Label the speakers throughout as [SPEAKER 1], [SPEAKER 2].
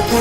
[SPEAKER 1] श्री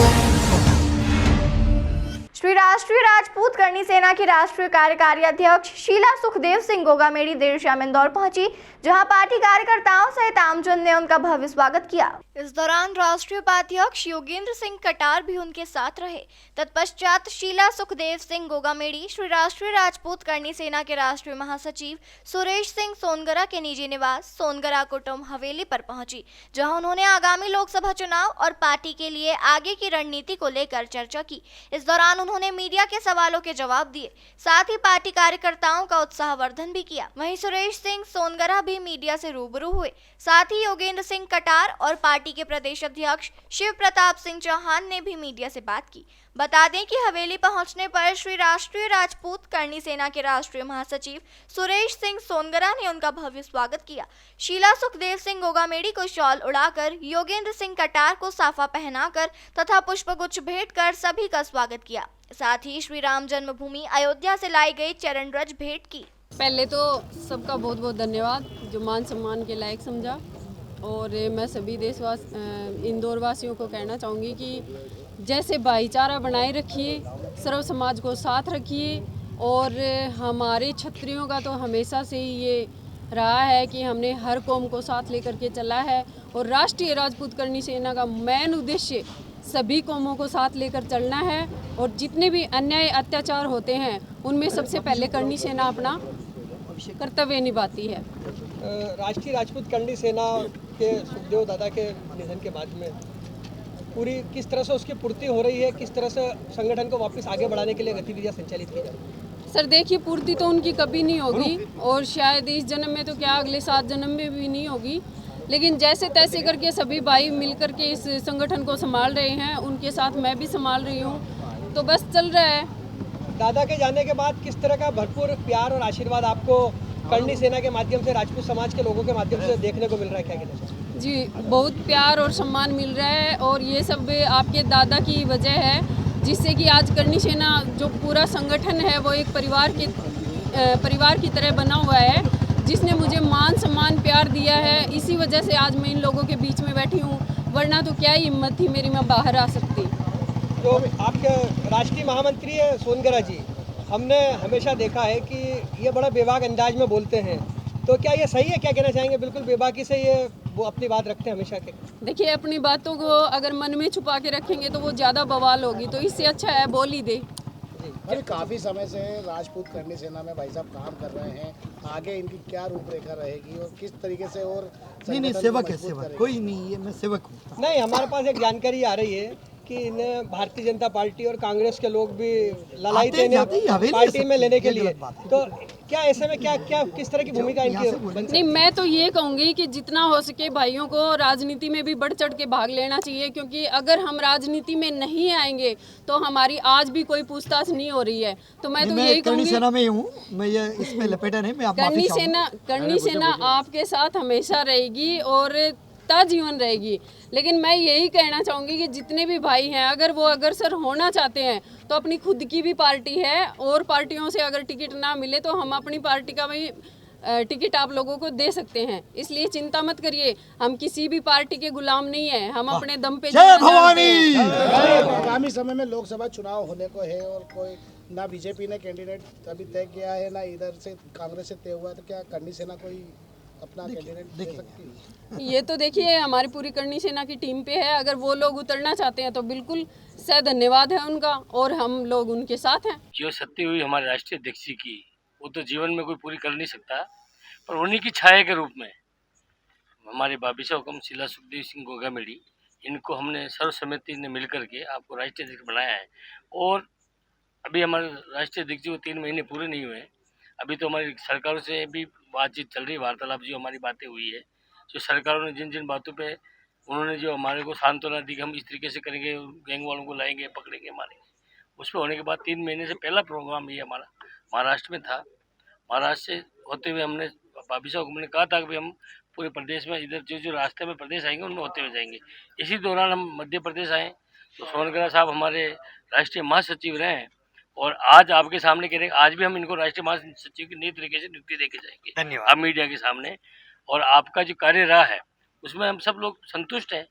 [SPEAKER 1] राष्ट्रीय राजपूत करनी सेना की राष्ट्रीय कार्यकारी अध्यक्ष शीला सुखदेव सिंह गोगामेड़ी देर शाम इंदौर पहुंची, जहां पार्टी कार्यकर्ताओं सहित आमजन ने उनका भव्य स्वागत किया। इस दौरान राष्ट्रीय उपाध्यक्ष योगेंद्र सिंह कटार भी उनके साथ रहे। तत्पश्चात शीला सुखदेव सिंह गोगामेड़ी श्री राष्ट्रीय राजपूत करनी सेना के राष्ट्रीय महासचिव सुरेश सिंह सोनगरा के निजी निवास सोनगरा कुटुंब हवेली पर पहुंची, जहां उन्होंने आगामी लोकसभा चुनाव और पार्टी के लिए आगे की रणनीति को लेकर चर्चा की। इस दौरान उन्होंने मीडिया के सवालों के जवाब दिए, साथ ही पार्टी कार्यकर्ताओं का उत्साहवर्धन भी किया। वहीं सुरेश सिंह सोनगरा भी मीडिया से रूबरू हुए। साथ ही योगेंद्र सिंह कटार और पार्टी के प्रदेश अध्यक्ष शिव प्रताप सिंह चौहान ने भी मीडिया से बात की। बता दें कि हवेली पहुंचने पर श्री राष्ट्रीय राजपूत करनी सेना के राष्ट्रीय महासचिव सुरेश सिंह सोनगरा ने उनका भव्य स्वागत किया। शीला सुखदेव सिंह गोगामेड़ी को शॉल उड़ाकर, योगेंद्र सिंह कटार को साफा पहनाकर तथा पुष्पगुच्छ भेंट कर सभी का स्वागत किया। साथ ही श्री राम जन्मभूमि अयोध्या से लाई गई चरण रज भेंट की।
[SPEAKER 2] पहले तो सबका बहुत बहुत धन्यवाद जो मान सम्मान के लायक समझा। और मैं सभी इंदौर वासियों को कहना चाहूँगी कि जैसे भाईचारा बनाए रखिए, सर्व समाज को साथ रखिए। और हमारे क्षत्रियों का तो हमेशा से ही ये रहा है कि हमने हर कौम को साथ लेकर के चला है। और राष्ट्रीय राजपूत करनी सेना का मेन उद्देश्य सभी कौमों को साथ लेकर चलना है। और जितने भी अन्याय अत्याचार होते हैं उनमें सबसे पहले करनी सेना अपना कर्तव्य निभाती है।
[SPEAKER 3] राष्ट्रीय राजपूत करनी सेना के सुखदेव दादा के निधन के बाद में पूरी किस तरह से उसकी पूर्ति हो रही है, किस तरह से संगठन को वापस आगे बढ़ाने के लिए गतिविधियां संचालित की जा रही है?
[SPEAKER 2] सर देखिए, पूर्ति तो उनकी कभी नहीं होगी और शायद इस जन्म में तो क्या अगले 7 जन्म में भी नहीं होगी। लेकिन जैसे तैसे करके सभी भाई मिलकर के इस संगठन को संभाल रहे हैं, उनके साथ मैं भी संभाल रही हूँ, तो बस चल रहा है।
[SPEAKER 3] दादा के जाने के बाद किस तरह का भरपूर प्यार और आशीर्वाद आपको करनी सेना के माध्यम से, राजपूत समाज के लोगों के माध्यम से देखने को मिल रहा है, क्या कहना चाहिए?
[SPEAKER 2] जी, बहुत प्यार और सम्मान मिल रहा है और ये सब आपके दादा की वजह है, जिससे कि आज करनी सेना जो पूरा संगठन है वो एक परिवार की तरह बना हुआ है, जिसने मुझे मान सम्मान प्यार दिया है। इसी वजह से आज मैं इन लोगों के बीच में बैठी हूँ, वरना तो क्या हिम्मत थी मेरी, मैं बाहर आ सकती।
[SPEAKER 3] तो आपके राष्ट्रीय महामंत्री है सोनगरा जी, हमने हमेशा देखा है कि ये बड़ा बेबाक अंदाज में बोलते हैं, तो क्या ये सही है? क्या कहना चाहेंगे? बिल्कुल बेबाकी से ये वो अपनी बात रखते हैं हमेशा के।
[SPEAKER 2] देखिए, अपनी बातों को अगर मन में छुपा के रखेंगे तो वो ज़्यादा बवाल होगी, तो इससे अच्छा है बोल ही दे।
[SPEAKER 4] अरे काफ़ी समय से राजपूत करनी सेना में भाई साहब काम कर रहे हैं, आगे इनकी क्या रूपरेखा रहेगी और किस तरीके से? और
[SPEAKER 5] नहीं सेवक है, सेवक कोई नहीं है, मैं सेवक हूँ।
[SPEAKER 3] नहीं, हमारे पास एक जानकारी आ रही है कि इन्हें भारतीय जनता पार्टी और कांग्रेस के लोग भी ललाई देने पार्टी में लेने के लिए, तो क्या ऐसे में क्या किस तरह की भूमिका इनकी?
[SPEAKER 2] नहीं, मैं तो ये कहूँगी कि जितना हो सके भाइयों को राजनीति में भी बढ़ चढ़ के भाग लेना चाहिए, क्योंकि अगर हम राजनीति में नहीं आएंगे तो हमारी आज भी कोई पूछताछ नहीं हो रही है। तो मैं तो यही कहूँगी,
[SPEAKER 5] सेना में हूँ मैं, ये इसमें लपेटा नहीं, मैं
[SPEAKER 2] करनी सेना आपके साथ हमेशा रहेगी और जीवन रहेगी। लेकिन मैं यही कहना चाहूँगी कि जितने भी भाई हैं, अगर वो अग्रसर होना चाहते हैं तो अपनी खुद की भी पार्टी है, और पार्टियों से अगर टिकट ना मिले तो हम अपनी पार्टी का भी टिकट आप लोगों को दे सकते हैं। इसलिए चिंता मत करिए, हम किसी भी पार्टी के गुलाम नहीं है, हम अपने दम पे
[SPEAKER 4] आगामी समय में लोकसभा चुनाव होने को है और कोई ना बीजेपी ने कैंडिडेट अभी तय किया है, ना इधर से कांग्रेस से तय हुआ, तो क्या करनी सेना कोई अपना कैंडिडेट दे सकती है?
[SPEAKER 2] ये तो देखिए हमारी पूरी करनी सेना की टीम पे है, अगर वो लोग उतरना चाहते हैं तो बिल्कुल धन्यवाद है उनका और हम लोग उनके साथ हैं।
[SPEAKER 6] जो सत्य हुई हमारे राष्ट्रीय अध्यक्ष की, वो तो जीवन में कोई पूरी कर नहीं सकता, पर उन्हीं की छाया के रूप में हमारे बाबिशा हुकम शीला सुखदेव सिंह गोगामेड़ी, इनको हमने सर्वसम्मति ने मिल करके आपको राष्ट्रीय अध्यक्ष बनाया है। और अभी हमारे राष्ट्रीय अध्यक्ष को 3 महीने पूरे नहीं हुए, अभी तो हमारी सरकारों से भी बातचीत चल रही है, वार्तालाप जो हमारी बातें हुई है, जो सरकारों ने जिन बातों पे उन्होंने जो हमारे को सांत्वना दी कि हम इस तरीके से करेंगे, गैंग वालों को लाएंगे, पकड़ेंगे, मारेंगे, उस पर होने के बाद 3 महीने से पहला प्रोग्राम ये हमारा महाराष्ट्र में था। महाराष्ट्र से होते हुए हमने बाबिशा हुकूम ने कहा था कि हम पूरे प्रदेश में इधर जो रास्ते में प्रदेश आएंगे उनमें होते हुए जाएंगे। इसी दौरान हम मध्य प्रदेश आए तो सोनगरा साहब हमारे राष्ट्रीय महासचिव रहे हैं और आज आपके सामने कह रहे हैं, आज भी हम इनको राष्ट्रीय महासचिव की नई तरीके से नियुक्ति देके जाएंगे
[SPEAKER 5] धन्यवाद
[SPEAKER 6] आप मीडिया के सामने। और आपका जो कार्य रहा है उसमें हम सब लोग संतुष्ट हैं।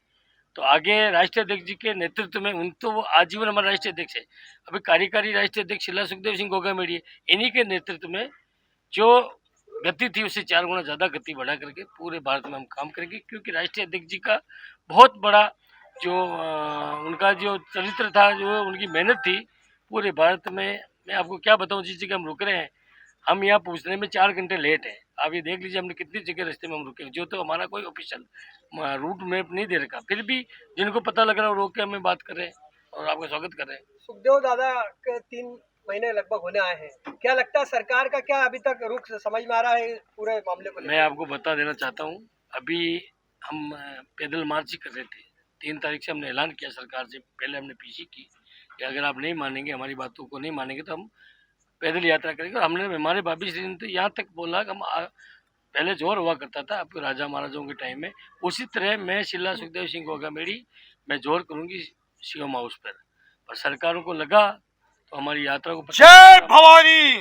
[SPEAKER 6] तो आगे राष्ट्रीय अध्यक्ष जी के नेतृत्व में उन तो वो आजीवन हमारे राष्ट्रीय अध्यक्ष है, अभी कार्यकारी राष्ट्रीय अध्यक्ष शीला सुखदेव सिंह गोगामेड़ी है, इन्हीं के नेतृत्व में जो गति थी उससे 4 गुना ज़्यादा गति बढ़ा करके पूरे भारत में हम काम करेंगे, क्योंकि राष्ट्रीय अध्यक्ष जी का बहुत बड़ा जो उनका जो चरित्र था, जो उनकी मेहनत थी पूरे भारत में, मैं आपको क्या बताऊं, जिस जगह हम रुक रहे हैं हम यहाँ पहुँचने में 4 घंटे लेट है। आप ये देख लीजिए हमने कितनी जगह रास्ते में हम रुके, जो तो हमारा कोई ऑफिशियल रूट मैप नहीं दे रखा, फिर भी जिनको पता लग रहा है वो रोक के हमें बात कर रहे हैं और आपका स्वागत कर रहे हैं।
[SPEAKER 3] सुखदेव दादा के 3 महीने लगभग होने आए हैं, क्या लगता है सरकार का क्या अभी तक रुख समझ में आ रहा है पूरे मामले को?
[SPEAKER 6] मैं आपको बता देना चाहता हूँ, अभी हम पैदल मार्च ही कर रहे थे, 3 तारीख से हमने ऐलान किया सरकार से, पहले हमने पीसी की कि अगर आप नहीं मानेंगे, हमारी बातों को नहीं मानेंगे तो हम पैदल यात्रा करेंगे। और हमने हमारे भाभी श्री ने तो यहाँ तक बोला कि हम पहले जोर हुआ करता था आपके राजा महाराजाओं के टाइम में, उसी तरह मैं शीला सुखदेव सिंह गोगामेड़ी मैं जोर करूँगी सीएम हाउस पर सरकारों को लगा तो हमारी यात्रा को
[SPEAKER 5] जय भवानी।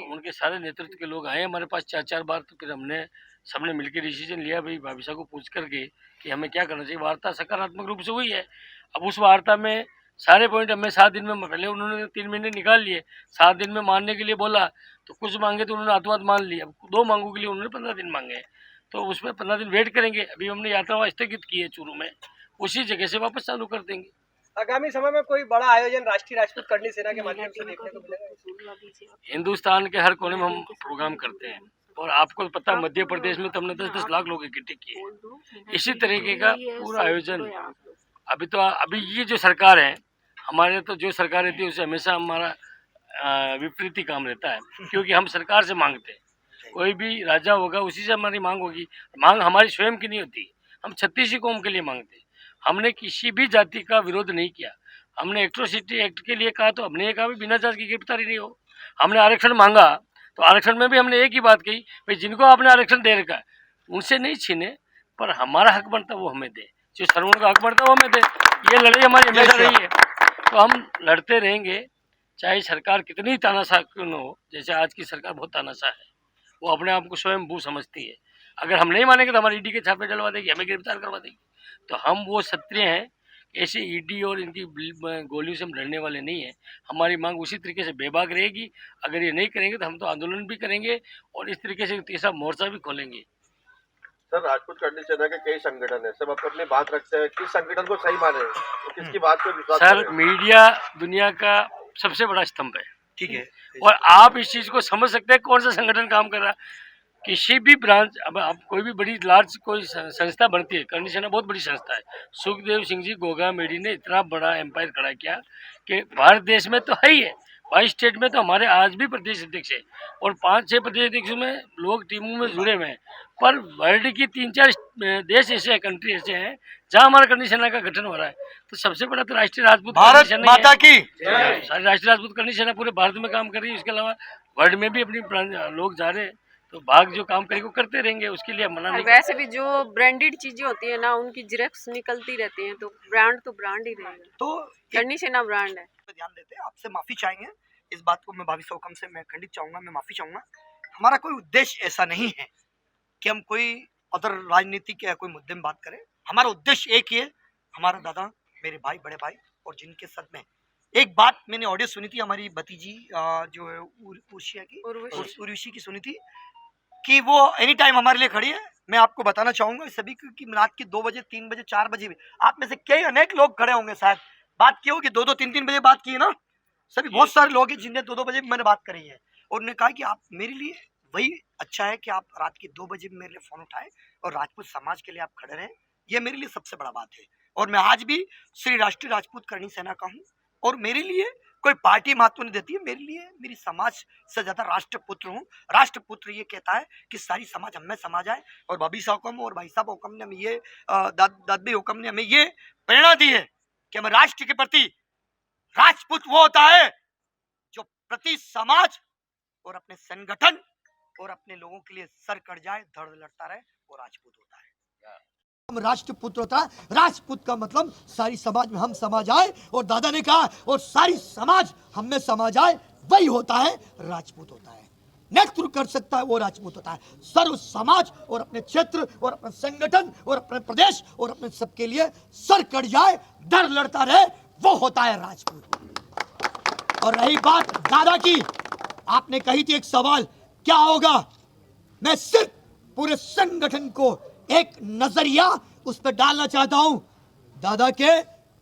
[SPEAKER 6] उनके सारे नेतृत्व के लोग आए हमारे पास 4 बार, तो फिर हमने सबने मिलकर डिसीजन लिया भाई भाभी साहब को पूछ करके कि हमें क्या करना चाहिए। वार्ता सकारात्मक रूप से हुई है। अब उस वार्ता में सारे पॉइंट हमें 7 दिन में, पहले उन्होंने 3 महीने निकाल लिए, 7 दिन में मानने के लिए बोला तो कुछ मांगे तो उन्होंने हाथों हाथ मान लिए। अब 2 मांगों के लिए उन्होंने 15 दिन मांगे, तो उसमें 15 दिन वेट करेंगे। अभी हमने यात्रा स्थगित की है चूरू में, उसी जगह से वापस चालू कर देंगे।
[SPEAKER 3] आगामी समय में कोई बड़ा आयोजन राष्ट्रीय राजपूत करनी सेना के माध्यम से देखने को मिलेगा?
[SPEAKER 6] हिंदुस्तान के हर कोने में हम प्रोग्राम करते हैं और आपको पता है मध्य प्रदेश में तो हमने 10-10 लाख लोग इकट्ठे किए। इसी तरीके का पूरा आयोजन अभी ये जो सरकार है हमारे, तो जो सरकार रहती है उससे हमेशा हमारा विपरीत ही काम रहता है, क्योंकि हम सरकार से मांगते हैं। कोई भी राजा होगा उसी से हमारी मांग होगी, मांग हमारी स्वयं की नहीं होती, हम 36 कौम के लिए मांगते हैं। हमने किसी भी जाति का विरोध नहीं किया। हमने एट्रोसिटी एक्ट के लिए कहा तो हमने ये कहा भी बिना जांच की गिरफ्तारी नहीं हो। हमने आरक्षण मांगा तो आरक्षण में भी हमने एक ही बात कही, भाई जिनको आपने आरक्षण दे रखा है उनसे नहीं छीने, पर हमारा हक बनता वो हमें दे, जो श्रवण का हक बनता वो हमें दे। ये लड़ाई हमारी हमेशा रही है, तो हम लड़ते रहेंगे, चाहे सरकार कितनी तानाशाह क्यों न हो। जैसे आज की सरकार बहुत तानाशाह है, वो अपने आप को स्वयं भू समझती है। अगर हम नहीं मानेंगे तो हमारी ईडी के छापे डलवा देगी, हमें गिरफ्तार करवा देगी। तो हम वो क्षत्रिय हैं, ऐसे ईडी और इनकी गोलियों से हम लड़ने वाले नहीं हैं। हमारी मांग उसी तरीके से बेबाक रहेगी। अगर ये नहीं करेंगे तो हम तो आंदोलन भी करेंगे और इस तरीके से तीसरा मोर्चा भी खोलेंगे।
[SPEAKER 7] सर, राजपूत करनी सेना के कई संगठन है, सब अपनी बात रखते हैं, किस संगठन को सही माने, तो किसकी बात पर विश्वास
[SPEAKER 6] सर
[SPEAKER 7] करें?
[SPEAKER 6] मीडिया दुनिया का सबसे बड़ा स्तंभ है,
[SPEAKER 5] ठीक है,
[SPEAKER 6] और आप इस चीज़ को समझ सकते हैं कौन सा संगठन काम कर रहा है। किसी भी ब्रांच, अब आप कोई भी बड़ी लार्ज कोई संस्था बनती है, करनी सेना बहुत बड़ी संस्था है। सुखदेव सिंह जी गोगामेड़ी ने इतना बड़ा एम्पायर खड़ा किया कि भारत देश में तो है ही है, 22 स्टेट में तो हमारे आज भी प्रदेश अध्यक्ष है और 5-6 प्रदेश अध्यक्षों में लोग टीमों में जुड़े हुए हैं। पर वर्ल्ड की 3-4 देश ऐसे हैं, कंट्री ऐसे हैं जहाँ हमारा करनी सेना का गठन हो रहा है। तो सबसे बड़ा तो राष्ट्रीय राजपूत
[SPEAKER 5] भारत
[SPEAKER 6] सेना
[SPEAKER 5] माता की
[SPEAKER 6] सारी राष्ट्रीय राजपूत करनी सेना पूरे भारत में काम कर रही है। इसके अलावा वर्ल्ड में भी अपनी लोग जा रहे हैं, तो भाग जो काम करेंगे वो करते रहेंगे, उसके लिए मना नहीं।
[SPEAKER 2] वैसे भी जो ब्रांडेड चीजें होती है ना, उनकी जेरॉक्स निकलती रहती हैं, तो ब्रांड ही रहेगा।
[SPEAKER 5] तो
[SPEAKER 2] करनी सेना ब्रांड है।
[SPEAKER 5] ध्यान देते हैं, आपसे माफी चाहेंगे, इस बात को मैं भाभी सौकम से मैं खंडित चाहूंगा, मैं माफी चाहूंगा। हमारा कोई उद्देश्य ऐसा नहीं है कि हम कोई अदर राजनीतिक या कोई मुद्दे में बात करें। हमारा उद्देश्य एक ही है, हमारा दादा, मेरे भाई, बड़े भाई और जिनके साथ में एक बात मैंने ऑडियो सुनी थी, हमारी भतीजी जो है उर्वशी की सुनी थी कि वो एनी टाइम हमारे लिए खड़ी है। मैं आपको बताना चाहूंगा सभी को कि रात के 2 बजे, 3 बजे, 4 बजे भी आप में से कई अनेक लोग खड़े होंगे, शायद बात की होगी 2-2, 3-3 बजे बात की है ना। सभी बहुत सारे लोग हैं जिनने 2-2 बजे मैंने बात करी है और उन्होंने कहा कि आप मेरे लिए वही अच्छा है कि आप रात के 2 बजे मेरे लिए फोन उठाए और राजपूत समाज के लिए आप खड़े रहें। ये मेरे लिए सबसे बड़ा बात है और मैं आज भी श्री राष्ट्रीय राजपूत करनी सेना का हूँ और मेरे लिए कोई पार्टी महत्व नहीं देती है। मेरे लिए मेरी समाज से ज्यादा राष्ट्रपुत्र हूँ। राष्ट्रपुत्र ये कहता है कि सारी समाज हमें समाज आए और भाभी साहब हुक्म और भाई साहब हुक्म ने हमें ये दादी हुक्म ने हमें ये प्रेरणा दी है कि हमें राष्ट्र के प्रति, राजपूत वो होता है जो प्रति समाज और अपने संगठन और अपने लोगों के लिए सर कट जाए, धड़ लड़ता रहे, वो राजपूत होता है। हम राष्ट्रपुत्र होता है। राजपूत का मतलब सारी समाज में हम समाज आए और दादा ने कहा और सारी समाज हम में समाज आए, वही होता है राजपूत होता है। नेतृत्व कर सकता है वो राजपूत होता है। सर्व समाज और अपने क्षेत्र और अपने संगठन और अपने प्रदेश और अपने सबके लिए सर कट जाए, डर लड़ता रहे, वो होता है राजपूत। और रही बात दादा की, आपने कही थी एक सवाल, क्या होगा? मैं सिर्फ पूरे संगठन को एक नजरिया उस पर डालना चाहता हूं। दादा के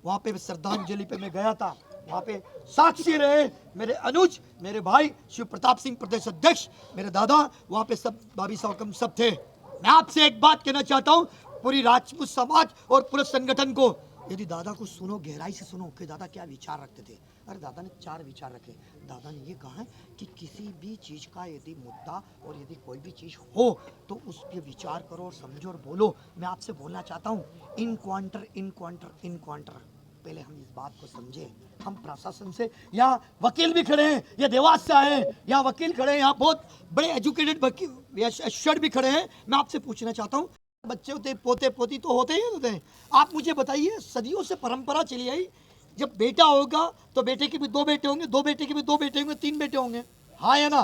[SPEAKER 5] वहां पे श्रद्धांजलि पे मैं गया था, वहां पे साक्षी रहे मेरे अनुज, मेरे भाई शिव प्रताप सिंह प्रदेश अध्यक्ष, मेरे दादा, वहां पे सब भाभी सौकम सब थे। मैं आपसे एक बात कहना चाहता हूं, पूरी राजपूत समाज और पूरे संगठन को, यदि दादा को सुनो, गहराई से सुनो कि दादा क्या विचार रखते थे। अरे दादा ने 4 विचार रखे। दादा ने ये कहा है कि किसी भी चीज का यदि मुद्दा और यदि कोई भी चीज हो तो उस पर विचार करो और समझो और बोलो। मैं आपसे बोलना चाहता हूँ, इन क्वांटर पहले हम इस बात को समझे। हम प्रशासन से, यहाँ वकील भी खड़े हैं, ये देवास से आए हैं, यहाँ वकील खड़े हैं, यहाँ बहुत बड़े एजुकेटेड वकील भी खड़े हैं। मैं आपसे पूछना चाहता हूँ, बच्चे होते, पोते पोती तो होते ही होते हैं। आप मुझे बताइए, सदियों से परंपरा चली आई, जब बेटा होगा तो बेटे के भी 2 बेटे होंगे, 2 बेटे के भी 2 बेटे होंगे, 3 बेटे होंगे, हाँ या ना?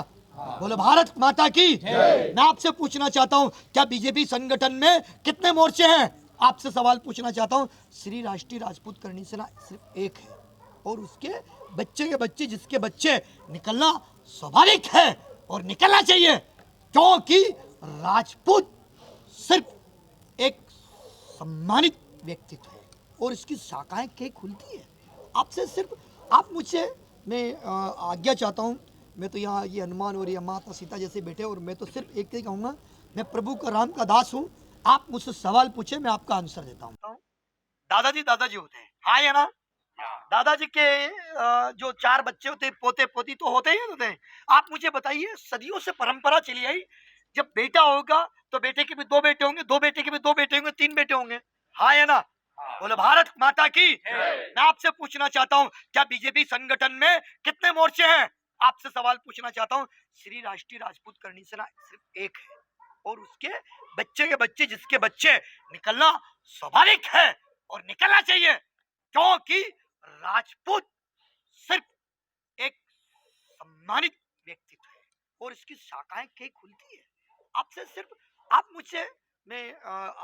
[SPEAKER 5] बोले भारत माता की। मैं आपसे पूछना चाहता हूँ, क्या बीजेपी संगठन में कितने मोर्चे हैं? आपसे सवाल पूछना चाहता हूँ। श्री राष्ट्रीय राजपूत करणी सेना सिर्फ एक है, और उसके बच्चे के बच्चे, जिसके बच्चे निकलना स्वाभाविक है और निकलना चाहिए, क्योंकि राजपूत सिर्फ एक सम्मानित व्यक्तित्व है और इसकी शाखाएं कई खुलती है। आपसे सिर्फ, आप मुझसे, मैं आज्ञा चाहता हूँ। मैं तो यहाँ ये हनुमान और ये माता सीता जैसे बैठे, और मैं तो सिर्फ एक ही कहूँगा, मैं प्रभु का राम का दास हूँ। आप मुझसे सवाल पूछे, मैं आपका आंसर देता हूँ। दादाजी होते हैं, हाँ या ना? दादाजी के जो 4 बच्चे होते हैं, पोते पोती तो होते ही होते हैं। आप मुझे बताइए, सदियों से परंपरा चली आई, जब बेटा होगा तो बेटे के भी 2 बेटे होंगे, 2 बेटे के भी 2 बेटे होंगे, 3 बेटे होंगे, हाँ या ना? बोले भारत माता की। मैं आपसे पूछना चाहता हूँ, क्या बीजेपी संगठन में कितने मोर्चे हैं? आपसे सवाल पूछना चाहता हूँ। श्री राष्ट्रीय राजपूत करणी सेना सिर्फ एक है, और उसके बच्चे के बच्चे, जिसके बच्चे निकलना स्वाभाविक है और निकलना चाहिए, क्योंकि राजपूत सिर्फ एक सम्मानित व्यक्तित्व है और इसकी शाखाएं कई खुलती है। आपसे सिर्फ, आप मुझसे, मैं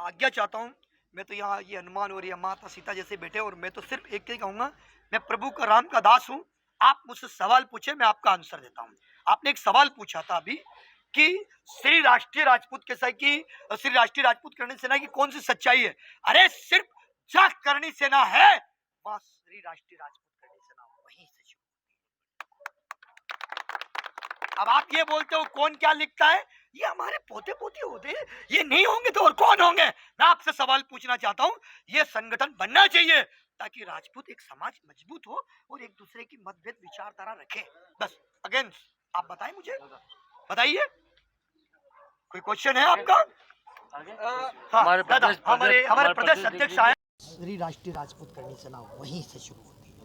[SPEAKER 5] आज्ञा चाहता हूँ। मैं तो यहाँ ये हनुमान और ये माता सीता जैसे बैठे, और मैं तो सिर्फ एक ही कहूँगा, मैं प्रभु का राम का दास हूँ। आप मुझसे सवाल पूछे, मैं आपका आंसर देता हूँ। आपने एक सवाल पूछा था अभी कि श्री राष्ट्रीय राजपूत करणी सेना की कौन सी सच्चाई है? अरे सिर्फ जहाँ करणी सेना है, वहाँ श्री राष्ट्रीय राजपूत करणी सेना वहीं से शुरू होती है। अब आप ये बोलते हो कौन क्या लिखता है, ये हमारे पोते पोती होते हैं, ये नहीं होंगे तो और कौन होंगे? मैं आपसे सवाल पूछना चाहता हूँ, ये संगठन बनना चाहिए ताकि राजपूत एक समाज मजबूत हो और एक दूसरे की मतभेद विचारधारा रखे। बस अगेन आप बताएं, मुझे बताइए, कोई क्वेश्चन है आपका?
[SPEAKER 6] हमारे
[SPEAKER 5] हमारे प्रदेश अध्यक्ष आए।
[SPEAKER 8] श्री राष्ट्रीय राजपूत करणी सेना वहीं से शुरू होती है।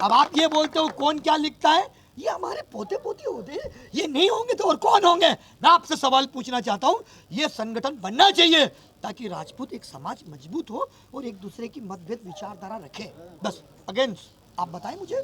[SPEAKER 5] अब आप ये बोलते हो कौन क्या लिखता है, ये हमारे पोते पोती होते हैं, ये नहीं होंगे तो और कौन होंगे? मैं आपसे सवाल पूछना चाहता हूँ, ये संगठन बनना चाहिए ताकि राजपूत एक समाज मजबूत हो और एक दूसरे की मतभेद विचारधारा रखे। बस अगेन आप बताएं मुझे।